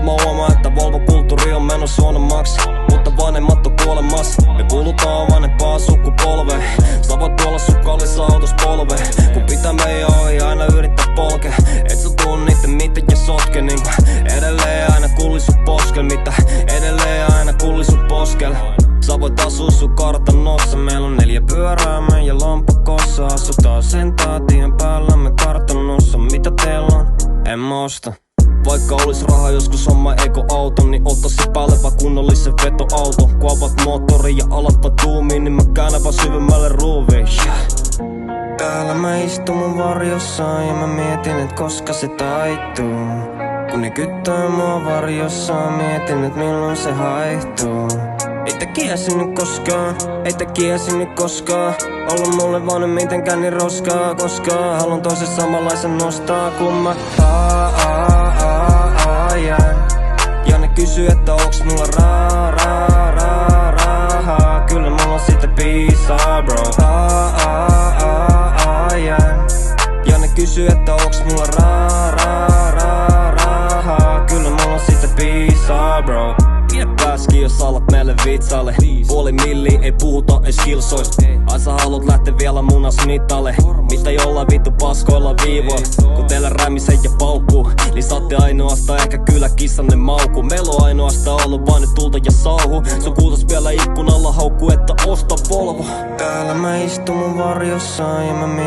mä huomaan, että Volvo-kulttuuri on menossa huonommaksi. Mutta vanhemmat on kuolemassa. Me kuulutaan vanhempaan sukupolveen. Sä voit tuolla sun kallissa autos polveen. Kun pitää meidän ohi aina yrittää polkea. Et sä tunnite miten ja sotke niinku. Edelleen aina kulli sun poskel. Mitä edelleen aina kulli sun poskel. Sä voit asua sun kartanossa. Meillä on 4 pyörää meidän lompakossa. Asutaan sentaatien päällä me kartanossa. Mitä teillä on? En mä osta. Vaikka olis rahaa joskus oma ekoauto, niin ottaisin päälle vaan kunnollisen vetoauto. Kun avaat moottori ja alat vaan tuumiin, niin mä käännän vaan syvemmälle ruuviin. Täällä mä istun mun varjossa ja mä mietin, et koska se taittuu. Kun ne kyttää mua varjossa, mietin, et milloin se haihtuu. Ei tää kiesinyt koskaan, ei tää kiesinyt koskaan. Ollut mulle vaan mitenkään niin roskaa, koska haluan toisen samanlaisen nostaa, kun mä jään. Ja ne kysyy, että onks mulla rahaa. Kyllä mulla siitä piisaa, bro. Jään. Ja ne kysyy, että onks mulla rahaa. Kyllä mulla siitä piisaa, bro. Pidä pääskin, jos alat meille vitsaille. Puoli milliä ei puhuta ees kilsoista. Ai sä haluat lähteä vielä munas mitalle. Mitä jollain vittu paskoilla viivoilla. Kun teillä rämisee ja paukkuu, niin saatte ainoastaan ehkä kyllä kissanne maukuu. Meillä on ainoastaan ollut vain nyt tulta ja sauhu. Sun kuultas vielä ikkunalla haukkuu, että osta Volvo. Täällä mä istun mun varjossa ja mä mietin.